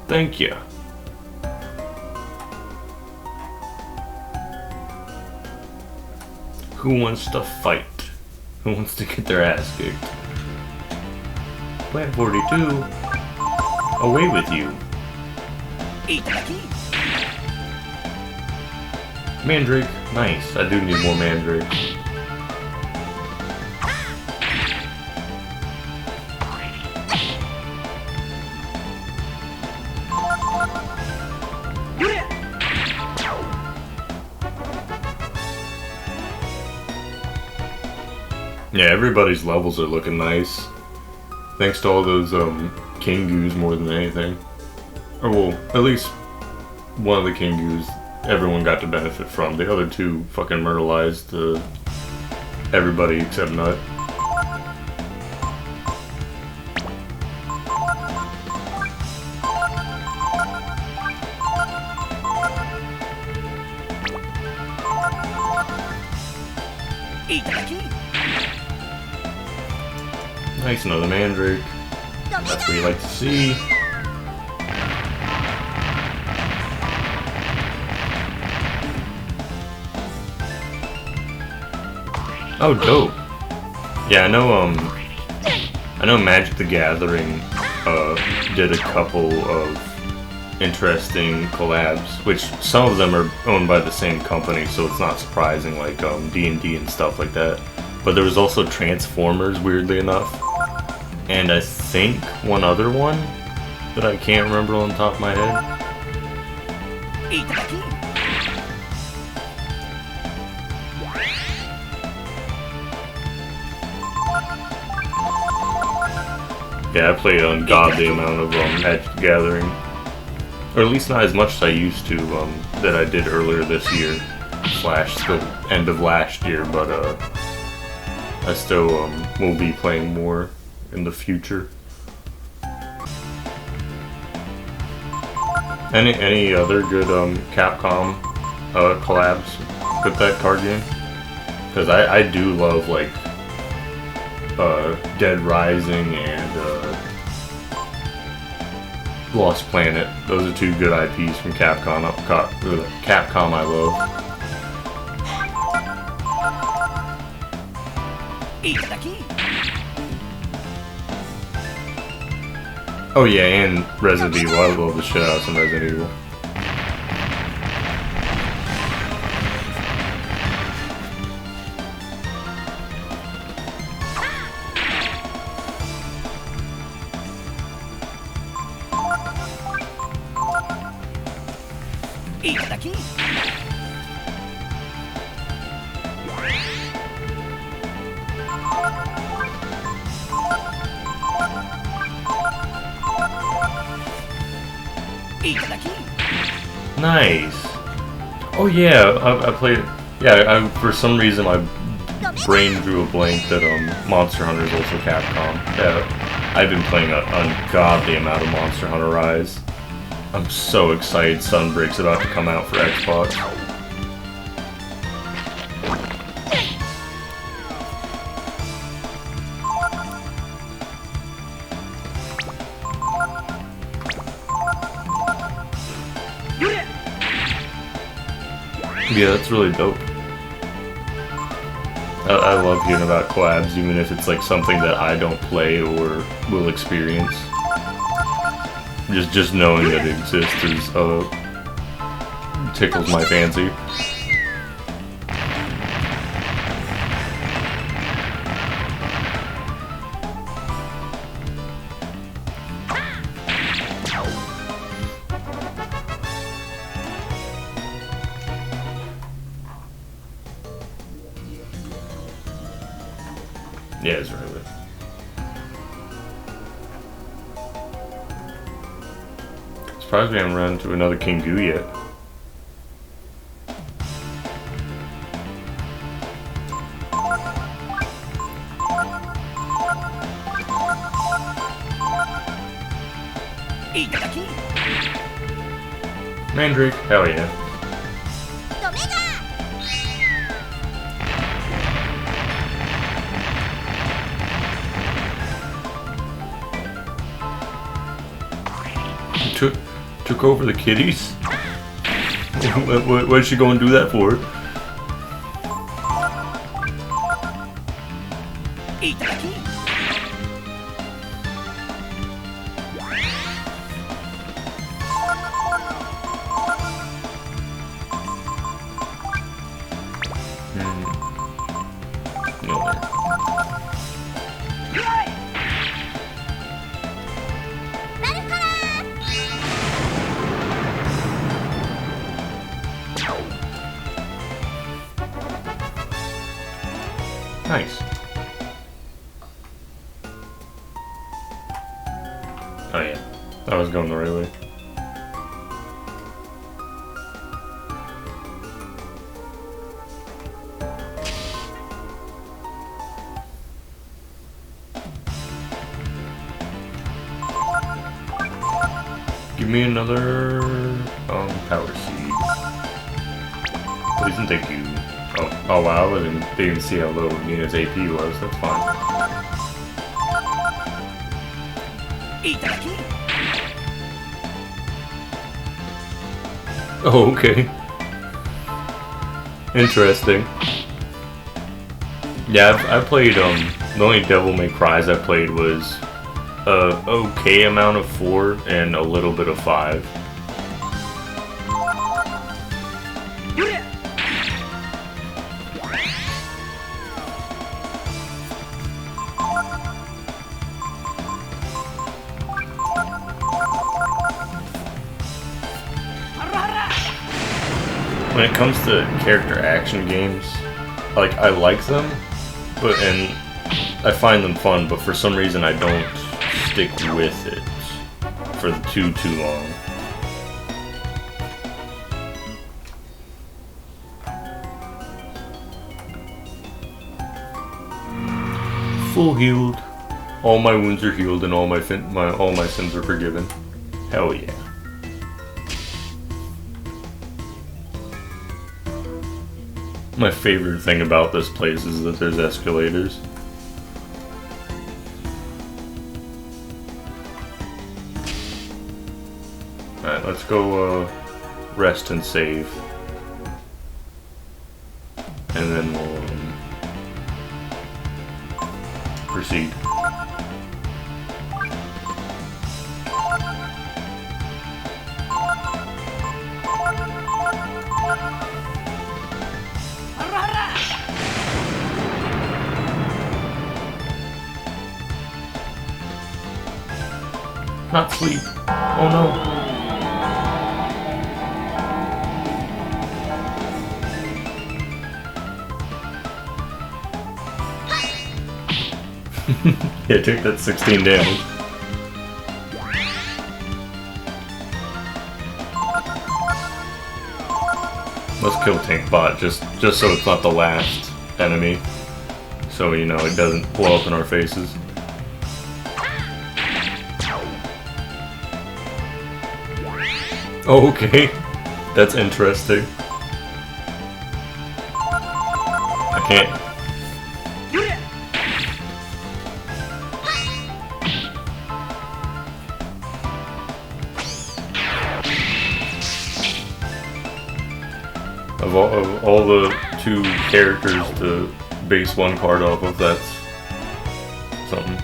Thank you. Who wants to fight? Who wants to get their ass kicked? Plan 42. Away with you. Mandrake. Nice. I do need more Mandrakes. Yeah, everybody's levels are looking nice. Thanks to all those Kingus more than anything. Or well, at least one of the Kingus everyone got to benefit from. The other two fucking myrtleized everybody except Nut. Nice, another Mandrake. That's what you like to see. Oh, dope. Yeah, I know Magic the Gathering did a couple of interesting collabs, which some of them are owned by the same company, so it's not surprising, like D&D and stuff like that. But there was also Transformers, weirdly enough. And I think one other one that I can't remember on the top of my head. Yeah, I played an ungodly amount of Magic the Gathering. Or at least not as much as I used to, that I did earlier this year. / the end of last year, but I still will be playing more in the future. Any other good Capcom collabs with that card game? Because I do love like Dead Rising and Lost Planet. Those are two good IPs from Capcom. Capcom I love. Oh yeah, and Resident Evil. I love the shit out of some Resident Evil. Nice. Oh yeah, I played. Yeah, for some reason my brain drew a blank that Monster Hunter is also Capcom. Yeah, I've been playing an ungodly amount of Monster Hunter Rise. I'm so excited Sunbreak's about to come out for Xbox. Yeah, that's really dope. I love hearing about collabs, even if it's like something that I don't play or will experience. Just knowing that it exists is tickles my fancy. Yeah, it's right with. Surprised we haven't run into another King Goo yet. Mandrake, hell yeah. Took over the kitties? What's she going to do that for? Nice. Oh yeah, I was going the right way. Give me another power seed. Please and thank you. Oh wow, I didn't see how low Nina's AP was, that's fine. Oh, okay. Interesting. Yeah, I played, the only Devil May Cry's I played was a okay amount of 4 and a little bit of 5. When it comes to character action games, like, I like them, and I find them fun, but for some reason I don't stick with it for too long. Full healed. All my wounds are healed and all my sins are forgiven. Hell yeah. My favorite thing about this place is that there's escalators. Alright, let's go rest and save. And then we'll proceed. Not sleep. Oh no. Yeah, take that 16 damage. Let's kill Tank Bot just so it's not the last enemy. So, you know, it doesn't blow up in our faces. Oh, okay. That's interesting. I can't. Of all the 2 characters to base 1 card off of, that's something.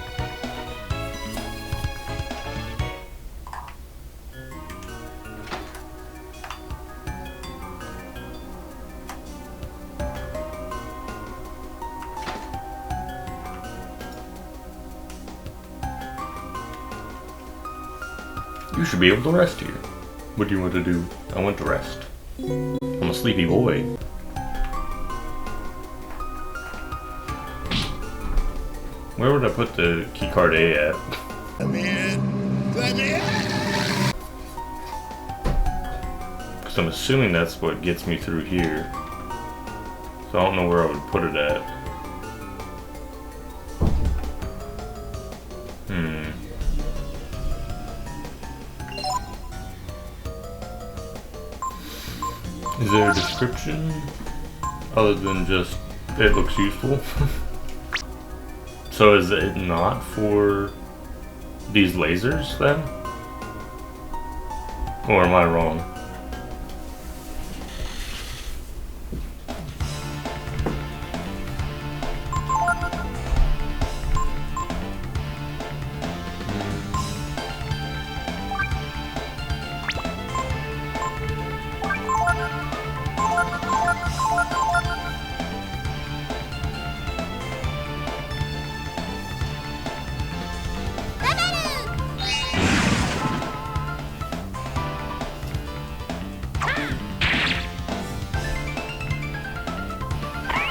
You should be able to rest here. What do you want to do? I want to rest. I'm a sleepy boy. Where would I put the keycard A at? Because I'm assuming that's what gets me through here. So I don't know where I would put it at. Is there a description other than just it looks useful? So is it not for these lasers then? Or am I wrong?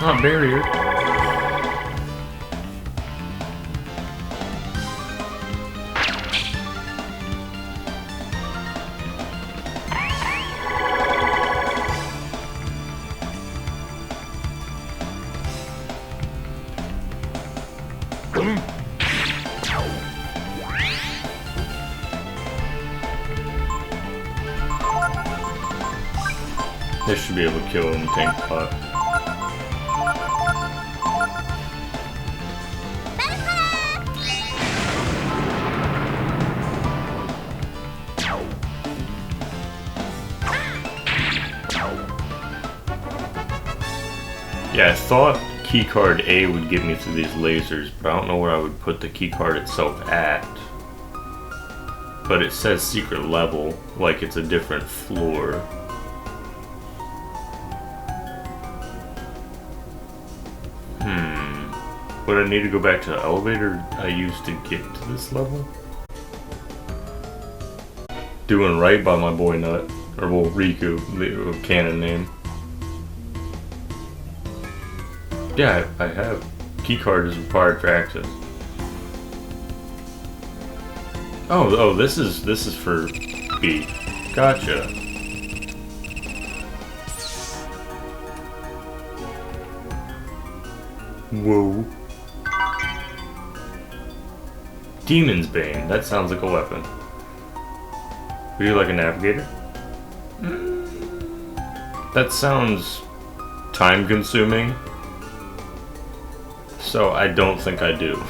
Not barrier. This should be able to kill him, Tank Bot. Yeah, I thought keycard A would get me through these lasers, but I don't know where I would put the keycard itself at. But it says secret level, like it's a different floor. Would I need to go back to the elevator I used to get to this level? Doing right by my boy Nut. Or well, Riku, the canon name. Yeah, I have. Keycard is required for access. Oh, this is for B. Gotcha. Whoa. Demon's Bane. That sounds like a weapon. Are you like a navigator? That sounds time-consuming. So I don't think I do.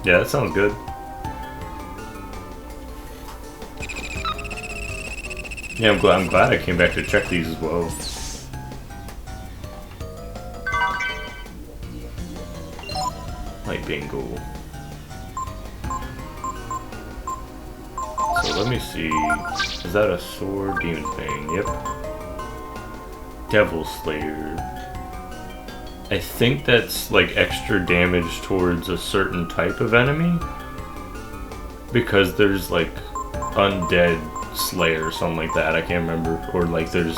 Yeah, that sounds good. Yeah, I'm glad I came back to check these as well. Like bingo. So let me see. Is that a sword? Demon's Bane. Yep. Devil Slayer. I think that's like extra damage towards a certain type of enemy. Because there's like Undead Slayer or something like that. I can't remember. Or like there's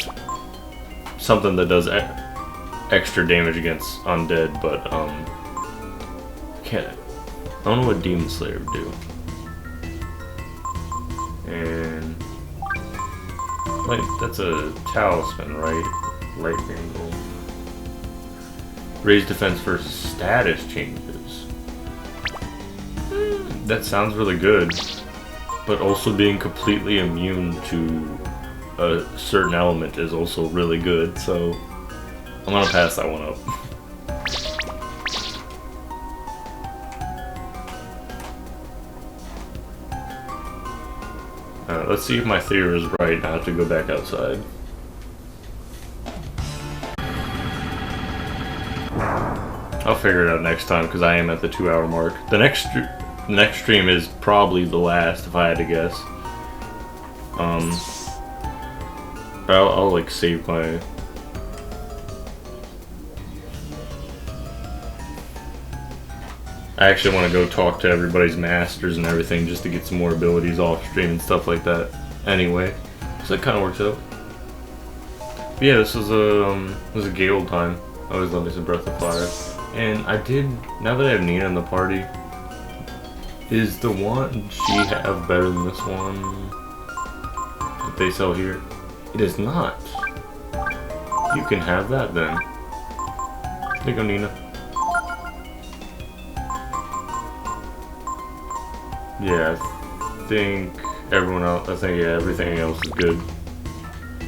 something that does extra damage against undead, but can't. I don't know what Demon Slayer would do. And like that's a talisman, right? Lightning bolt. Raise defense versus status changes. That sounds really good, but also being completely immune to a certain element is also really good. So I'm gonna pass that one up. Let's see if my theory is right. I have to go back outside. I'll figure it out next time because I am at the 2-hour mark. The next stream is probably the last, if I had to guess. But I'll like save my. I actually want to go talk to everybody's masters and everything just to get some more abilities off stream and stuff like that. Anyway, so that kind of works out. But yeah, this was a Gale time. I always love me some Breath of Fire, and I did. Now that I have Nina in the party, is the one she have better than this one that they sell here? It is not. You can have that then. There you go, Nina. Yeah, I think everyone else. I think yeah, everything else is good.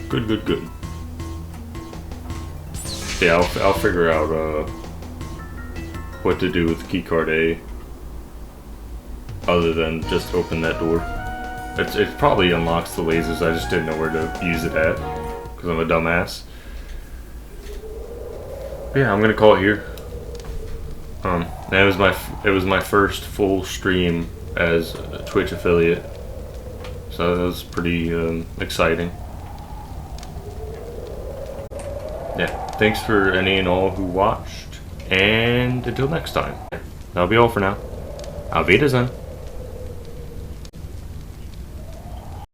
Good. Yeah, I'll figure out what to do with keycard A, other than just open that door. It probably unlocks the lasers. I just didn't know where to use it at because I'm a dumbass. But yeah, I'm gonna call it here. It was my first full stream as a Twitch affiliate, so that was pretty exciting. Yeah, thanks for any and all who watched, and until next time, that'll be all for now. Auf Wiedersehen.